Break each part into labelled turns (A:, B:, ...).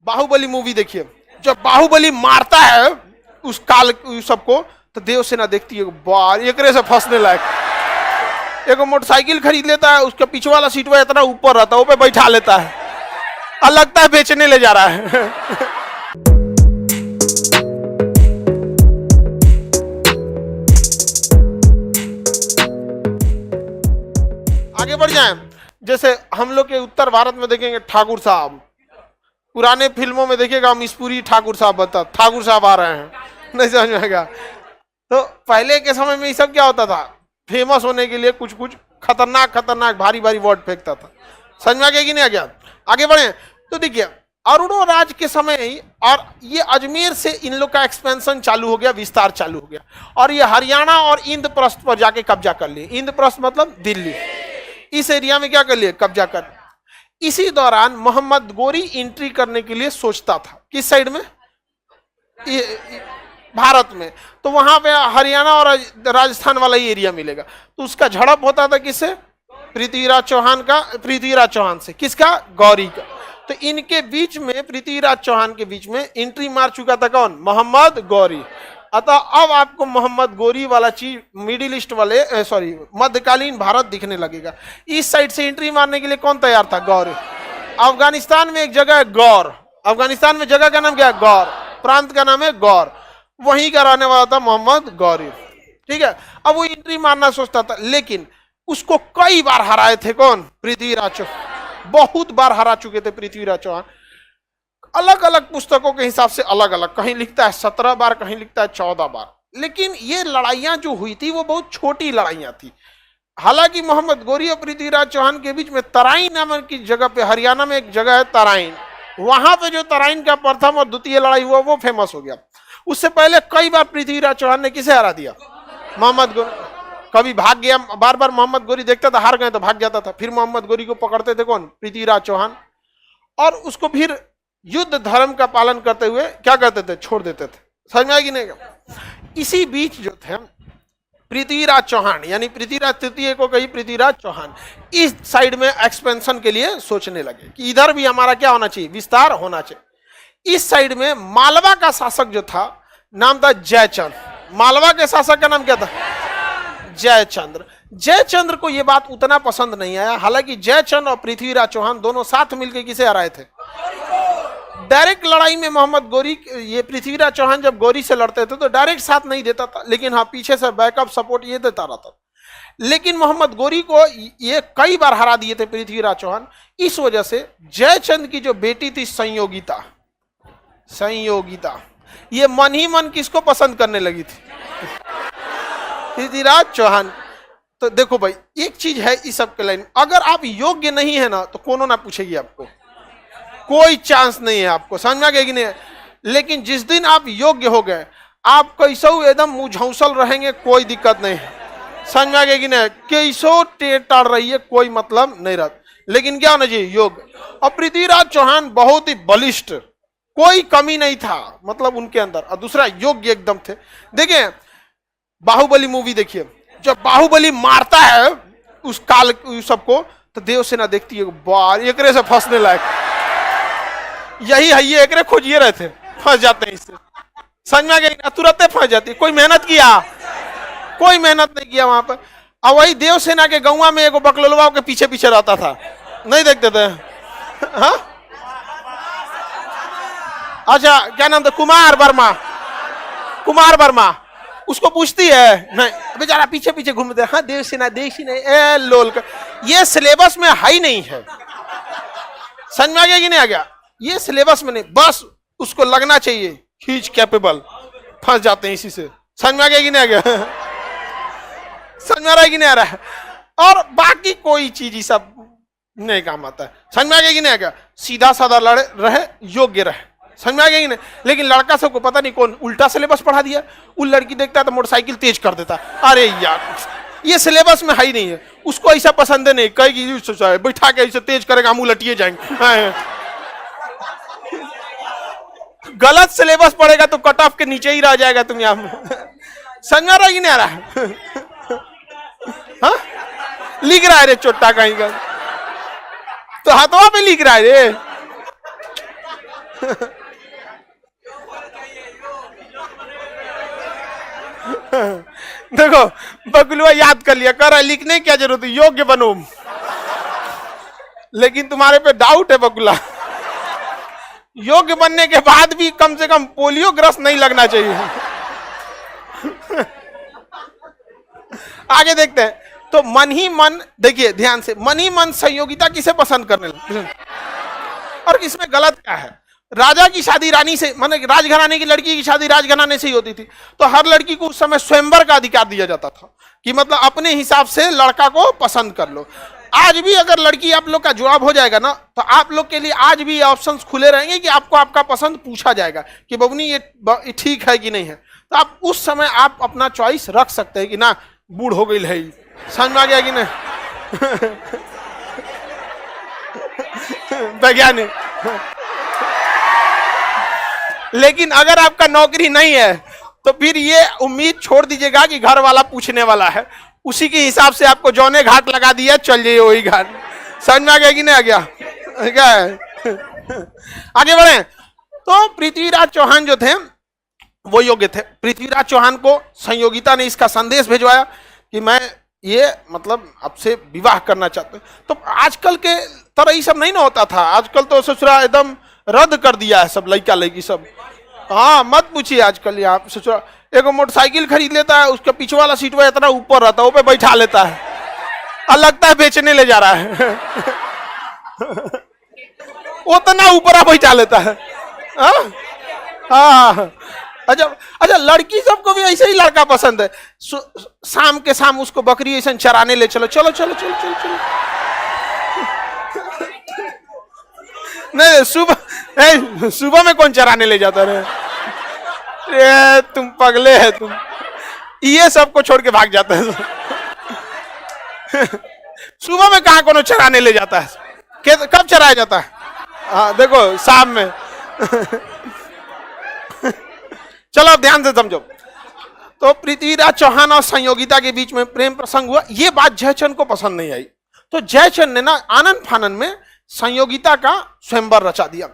A: Baahubali movie देखिए, जब बाहुबली मारता है उस काल सबको, तो देवसेना देखती है बार एकरे से फंसने लायक। एक मोटरसाइकिल खरीद लेता है, उसका पीछे वाला सीट इतना ऊपर रहता है, वो पे बैठा लेता है और लगता है बेचने ले जा रहा है। आगे बढ़ जाएं, जैसे हम लोग के उत्तर भारत में देखेंगे ठाकुर साहब, पुराने फिल्मों में देखिएगा अमीशपुरी ठाकुर साहब बता ठाकुर साहब आ रहे हैं, नहीं समझ में आएगा। तो पहले के समय में ये सब क्या होता था, फेमस होने के लिए कुछ कुछ खतरनाक खतरनाक भारी भारी वर्ड फेंकता था। समझ में आ गया कि नहीं आ गया? आगे बढ़े तो देखिए अरुणो राज के समय ही, और ये अजमेर से इन लोग का एक्सपेंशन चालू हो गया, विस्तार चालू हो गया, और ये हरियाणा और इंद्रप्रस्थ पर जाके कब्जा कर लिए। इंद्रप्रस्थ मतलब दिल्ली, इस एरिया में क्या कर लिए, कब्जा कर। इसी दौरान मोहम्मद गोरी एंट्री करने के लिए सोचता था, किस साइड में, भारत में, तो वहां पे हरियाणा और राजस्थान वाला ही एरिया मिलेगा। तो उसका झड़प होता था किससे, पृथ्वीराज चौहान का, पृथ्वीराज चौहान से, किसका, गौरी का। तो इनके बीच में, पृथ्वीराज चौहान के बीच में एंट्री मार चुका था कौन, मोहम्मद गौरी। अतः अब आपको मोहम्मद गौरी वाला चीज मिडिल ईस्ट वाले सॉरी मध्यकालीन भारत दिखने लगेगा। इस साइड से एंट्री मारने के लिए कौन तैयार था, गौर। अफगानिस्तान में एक जगह है गौर, अफगानिस्तान में जगह का नाम क्या है, गौर, प्रांत का नाम है गौर, वहीं का रहने वाला था मोहम्मद गौरी। ठीक है, अब वो एंट्री मारना सोचता था, लेकिन उसको कई बार हराए थे कौन, पृथ्वीराज चौहान, बहुत बार हरा चुके थे पृथ्वीराज चौहान। अलग अलग पुस्तकों के हिसाब से अलग अलग, कहीं लिखता है 17 बार, कहीं लिखता है 14 बार। लेकिन ये लड़ाइयां जो हुई थी वो बहुत छोटी लड़ाइयां थी। हालांकि मोहम्मद गौरी और पृथ्वीराज चौहान के बीच में तराइन नामक की जगह पे, हरियाणा में एक जगह है तराइन, वहां पे जो तराइन का प्रथम और द्वितीय लड़ाई हुआ वो फेमस हो गया। उससे पहले कई बार पृथ्वीराज चौहान ने किसे हरा दिया, मोहम्मद गौरी। कभी भाग गया, बार बार मोहम्मद गौरी देखता था हार गए तो भाग जाता था, फिर मोहम्मद गौरी को पकड़ते थे कौन, पृथ्वीराज चौहान, और उसको फिर युद्ध धर्म का पालन करते हुए क्या करते थे, छोड़ देते थे। समझ में आएगी नहीं? इसी बीच जो थे पृथ्वीराज चौहान, यानी पृथ्वीराज तृतीय को कही पृथ्वीराज चौहान, इस साइड में एक्सपेंशन के लिए सोचने लगे कि इधर भी हमारा क्या होना चाहिए, विस्तार होना चाहिए। इस साइड में मालवा का शासक जो था, नाम था जयचंद्र। मालवा के शासक का नाम क्या था, जयचंद्र। जयचंद्र को यह बात उतना पसंद नहीं आया। हालांकि जयचंद्र और पृथ्वीराज चौहान दोनों साथ मिलकर किसे हराए थे, डायरेक्ट लड़ाई में मोहम्मद गौरी, ये पृथ्वीराज चौहान जब गौरी से लड़ते थे तो डायरेक्ट साथ नहीं देता था, लेकिन हाँ पीछे से बैकअप सपोर्ट ये देता रहता था। लेकिन मोहम्मद गौरी को ये कई बार हरा दिए थे पृथ्वीराज चौहान। इस वजह से जयचंद की जो बेटी थी संयोगिता, संयोगिता ये मन ही मन किसको पसंद करने लगी थी, पृथ्वीराज चौहान। तो देखो भाई एक चीज है इस सब के लाइन, अगर आप योग्य नहीं है ना तो कोनो ना पूछेगी आपको, कोई चांस नहीं है आपको। समझ में आ गया कि नहीं? लेकिन जिस दिन आप योग्य हो गए, आप कैसो एकदम मुझौसल रहेंगे, कोई दिक्कत नहीं है। समझ में आ गया कि नहीं? कैसो टेढ़ रहिए, कोई मतलब नहीं रहता, लेकिन क्या होना चाहिए, योग्य। और पृथ्वीराज चौहान बहुत ही बलिष्ठ, कोई कमी नहीं था मतलब उनके अंदर, और दूसरा योग्य एकदम थे। देखिए बाहुबली मूवी देखिए, जब बाहुबली मारता है उस काल सबको, तो देवसेना देखती है बार एकरे से फंसने लायक, यही है ये एकरे खोजिए रहे थे, फंस जाते हैं इससे। समझ में आ गया? तुरंत फंस जाती। कोई मेहनत किया, कोई मेहनत नहीं किया वहां पर। और वही देवसेना के गौवा में एक बकलोलवा के पीछे पीछे रहता था, नहीं देखते थे? हाँ अच्छा क्या नाम था, कुमार वर्मा, कुमार वर्मा। उसको पूछती है, नहीं बेचारा पीछे पीछे घूमते, हाँ देवसेना देवसेना ए लोल का, ये सिलेबस में है ही नहीं है। समझ में आ गया कि नहीं आ गया? ये सिलेबस में नहीं, बस उसको लगना चाहिए ही इज कैपेबल, फंस जाते हैं इसी से। समझ में आ गया कि नहीं आ गया? समझ में आ रहा है कि नहीं आ रहा है? और बाकी कोई चीज ही सब नहीं काम आता है। समझ में आ गया कि नहीं आ गया? सीधा साधा लड़े रहे, योग्य रहे। समझ में आ गया कि नहीं? लेकिन लड़का सबको पता नहीं कौन उल्टा सिलेबस पढ़ा दिया। वो लड़की देखता है तो मोटरसाइकिल तेज कर देता, अरे यार ये सिलेबस में है ही नहीं है, उसको ऐसा पसंद है नहीं, कहेगी बैठा के ऐसे तेज करेगा, मुंह लटिए जाएंगे। गलत सिलेबस पढ़ेगा तो कट ऑफ के नीचे ही रह जाएगा तुम यहाँ। समझ में आ रहा है कि नहीं आ रहा है? हाँ? लिख रहा है रे चोट्टा कहीं का, तो हाथों पे लिख रहा है रे। देखो बगलुआ याद कर लिया, कर लिखने की क्या जरूरत है, योग्य बनो। लेकिन तुम्हारे पे डाउट है बगुला, योग्य बनने के बाद भी कम से कम पोलियो ग्रस्त नहीं लगना चाहिए। आगे देखते हैं। तो मन ही मन, देखिए ध्यान से, मन ही मन संयोगिता किसे पसंद करने लगे। और इसमें गलत क्या है? राजा की शादी रानी से, माने राजघराने की लड़की की शादी राजघराने से ही होती थी, तो हर लड़की को उस समय स्वयंवर का अधिकार दिया जाता था कि मतलब अपने हिसाब से लड़का को पसंद कर लो। आज भी अगर लड़की आप लोग का जवाब हो जाएगा ना, तो आप लोग के लिए आज भी ये ऑप्शंस खुले रहेंगे कि आपको आपका पसंद पूछा जाएगा कि बबनी ये ठीक है कि नहीं है। तो आप उस समय आप अपना चॉइस रख सकते हैं कि ना बूढ़ हो गई है, समझ में आ गया कि नहीं? वैज्ञानिक। लेकिन अगर आपका नौकरी नहीं है तो फिर ये उम्मीद छोड़ दीजिएगा कि घर वाला पूछने वाला है, उसी के हिसाब से आपको जौने घाट लगा दिया चल जाइए वही घाट। समझ में आ गया कि नहीं आ गया? क्या है? आगे बढ़े। तो पृथ्वीराज चौहान जो थे वो योग्य थे। पृथ्वीराज चौहान को संयोगिता ने इसका संदेश भिजवाया कि मैं ये मतलब आपसे विवाह करना चाहते। तो आजकल के तरह ये सब नहीं ना होता था, आजकल तो ससुरा एकदम रद्द कर दिया है सब, लड़का लड़की सब। हाँ मत पूछिए, आजकल यहाँ ससुरा एक मोटरसाइकिल खरीद लेता है, उसका पीछे वाला सीट में इतना ऊपर रहता है, वो पे बैठा लेता है और लगता है बेचने ले जा रहा है। उतना ऊपर बैठा लेता है। हाँ अच्छा, लड़की सबको भी ऐसे ही लड़का पसंद है। शाम के शाम उसको बकरी ऐसा चराने ले चलो, चलो चलो चलो चलो चलो। नहीं सुबह में कौन चराने ले जाता रहे? तुम पगले है तुम, ये सबको छोड़ के भाग जाता है। सुबह में कहां कोनो चराने ले जाता है? कब चराया जाता है? हाँ देखो शाम में। चलो अब ध्यान से समझो। तो पृथ्वीराज चौहान और संयोगिता के बीच में प्रेम प्रसंग हुआ। ये बात जयचंद को पसंद नहीं आई, तो जयचंद ने ना आनंद फानन में संयोगिता का स्वयंवर रचा दिया।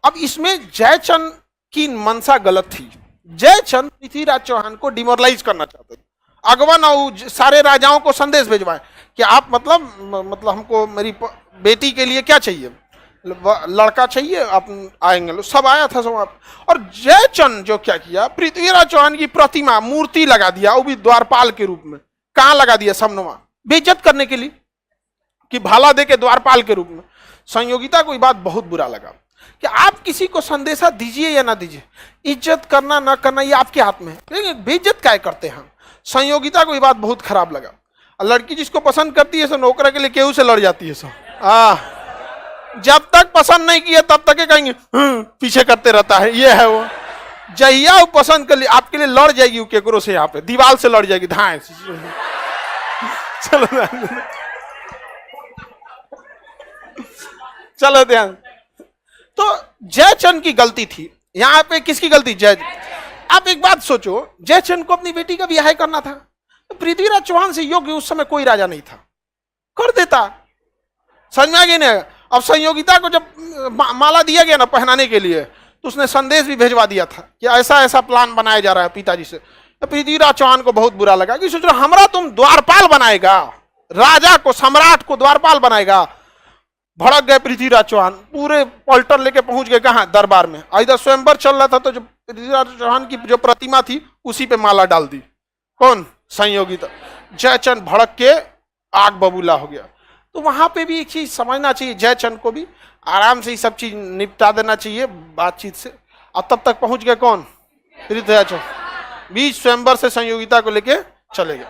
A: अब इसमें जयचंद की मंशा गलत थी। जयचंद पृथ्वीराज चौहान को डिमोरलाइज करना चाहते थे। अगवन और सारे राजाओं को संदेश भिजवाए कि आप मतलब हमको मेरी बेटी के लिए क्या चाहिए, लड़का चाहिए, आप आएंगे। लो सब आया था सब। और जयचंद जो क्या किया, पृथ्वीराज चौहान की प्रतिमा मूर्ति लगा दिया, वो भी द्वारपाल के रूप में। कहाँ लगा दिया? समनुमा, बेइज्जत करने के लिए कि भाला दे के द्वारपाल के रूप में। संयोगिता को ये बात बहुत बुरा लगा कि आप किसी को संदेशा दीजिए या ना दीजिए, इज्जत करना ना करना ये आपके हाथ में है, लेकिन बेइज्जत क्या करते हैं हम। संयोगिता को ये बात बहुत खराब लगा। लड़की जिसको पसंद करती है सो नौकरा के लिए केहू से लड़ जाती है सब। जब तक पसंद नहीं किया तब तक कहेंगे पीछे करते रहता है, ये है वो। जहिया वो पसंद कर लिया आपके लिए लड़ जाएगी, केकरो से यहाँ पे दीवार से लड़ जाएगी, धाए। चलो ध्यान। तो जयचंद की गलती थी यहाँ पे। किसकी गलती? जय। आप एक बात सोचो, जयचंद को अपनी बेटी का ब्याह करना था, तो पृथ्वीराज चौहान से योग्य उस समय कोई राजा नहीं था, कर देता। समझ में आ गया नहीं? अब संयोगिता को जब माला दिया गया ना पहनाने के लिए, तो उसने संदेश भी भेजवा दिया था कि ऐसा ऐसा प्लान बनाया जा रहा है पिताजी से। तो पृथ्वीराज चौहान को बहुत बुरा लगा कि सोचो हमरा तुम द्वारपाल बनाएगा, राजा को, सम्राट को द्वारपाल बनाएगा। भड़क गए पृथ्वीराज चौहान, पूरे पलटन लेके पहुंच गए कहाँ? दरबार में। इधर स्वयंवर चल रहा था, तो जो पृथ्वीराज चौहान की जो प्रतिमा थी उसी पे माला डाल दी। कौन? संयोगिता। जयचंद भड़क के आग बबूला हो गया। तो वहां पे भी एक चीज समझना चाहिए, जयचंद को भी आराम से ये सब चीज निपटा देना चाहिए बातचीत से। अब तब तक पहुंच गए कौन? पृथ्वीराज चौहान। बीच स्वयंवर से संयोगिता को लेके चले गए।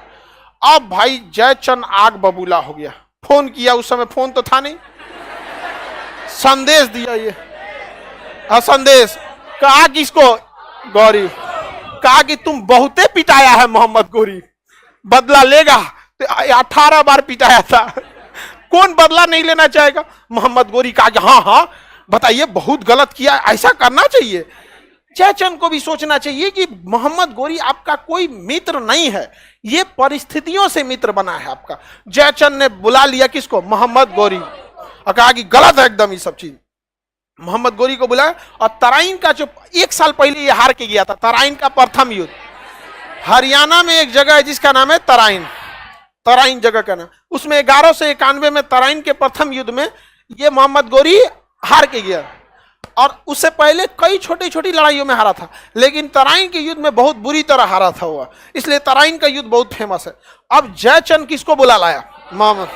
A: अब भाई जयचंद आग बबूला हो गया। फोन किया, उस समय फोन तो था नहीं, संदेश दिया। ये संदेश कहा किसको? गौरी। कहा कि तुम बहुते पिटाया है मोहम्मद गौरी, बदला लेगा। तो 18 बार पिटाया था, कौन बदला नहीं लेना चाहेगा? मोहम्मद गौरी कहा कि हाँ हाँ बताइए, बहुत गलत किया, ऐसा करना चाहिए। जयचंद को भी सोचना चाहिए कि मोहम्मद गौरी आपका कोई मित्र नहीं है, ये परिस्थितियों से मित्र बना है आपका। जयचंद ने बुला लिया किसको? मोहम्मद गौरी, और कहा कि गलत है एकदम ये सब चीज। मोहम्मद गोरी को बुलाया और तराइन का जो 1 साल पहले ये हार के गया था, तराइन का प्रथम युद्ध, हरियाणा में एक जगह है जिसका नाम है तराइन, तराइन जगह का नाम, उसमें 1191 में तराइन के प्रथम युद्ध में ये मोहम्मद गोरी हार के गया और उससे पहले कई छोटी छोटी लड़ाइयों में हारा था, लेकिन तराइन के युद्ध में बहुत बुरी तरह हारा था हुआ, इसलिए तराइन का युद्ध बहुत फेमस है। अब जयचंद किसको बुला लाया? मोहम्मद।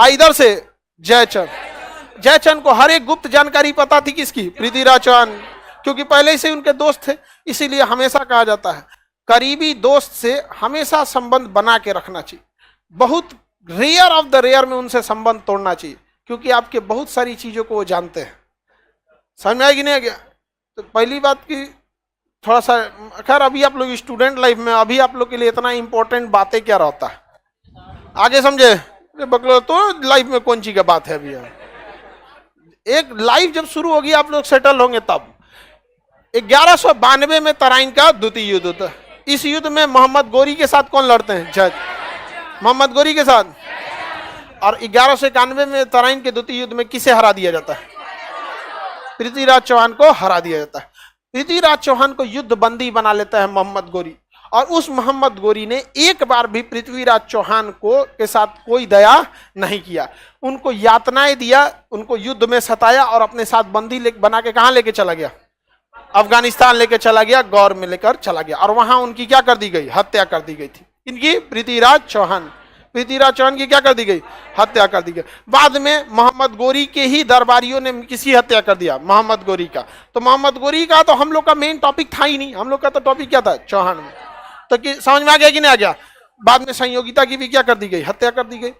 A: इधर से जयचंद को हर एक गुप्त जानकारी पता थी, किसकी? पृथ्वीराज चौहान, क्योंकि पहले से उनके दोस्त थे। इसीलिए हमेशा कहा जाता है करीबी दोस्त से हमेशा संबंध बना के रखना चाहिए, बहुत रेयर ऑफ द रेयर में उनसे संबंध तोड़ना चाहिए, क्योंकि आपके बहुत सारी चीजों को वो जानते हैं। समझ में आएगी नहीं आ गया? तो पहली बात की थोड़ा सा, खैर अभी आप लोग स्टूडेंट लाइफ में, अभी आप लोग के लिए इतना इंपॉर्टेंट बातें क्या रहता है, आगे समझे? बकलो तो लाइफ में कौन चीज का बात है अभी? एक लाइफ जब शुरू होगी आप लोग सेटल होंगे तब। 1192 में तराइन का द्वितीय युद्ध होता है। इस युद्ध में मोहम्मद गोरी के साथ कौन लड़ते हैं? जज मोहम्मद गोरी के साथ। और 1191 में तराइन के द्वितीय युद्ध में किसे हरा दिया जाता है? पृथ्वीराज चौहान को हरा दिया जाता है। पृथ्वीराज चौहान को युद्ध बंदी बना लेता है मोहम्मद गोरी, और उस मोहम्मद गोरी ने एक बार भी पृथ्वीराज चौहान को के साथ कोई दया नहीं किया, उनको यातनाएं दिया, उनको युद्ध में सताया और अपने साथ बंदी बना के कहां लेके चला गया? अफगानिस्तान लेके चला गया, गौर में लेकर चला गया, और वहां उनकी क्या कर दी गई? हत्या कर दी गई थी। इनकी पृथ्वीराज चौहान की क्या कर दी गई? हत्या कर दी गई। बाद में मोहम्मद गोरी के ही दरबारियों ने किसी हत्या कर दिया? मोहम्मद गोरी का। तो मोहम्मद गोरी का तो हम लोग का मेन टॉपिक था ही नहीं, हम लोग का तो टॉपिक क्या था? चौहान में। तो समझ में आ गया कि नहीं आ गया? बाद में संयोगिता की भी क्या कर दी गई? हत्या कर दी गई।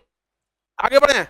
A: आगे बढ़े।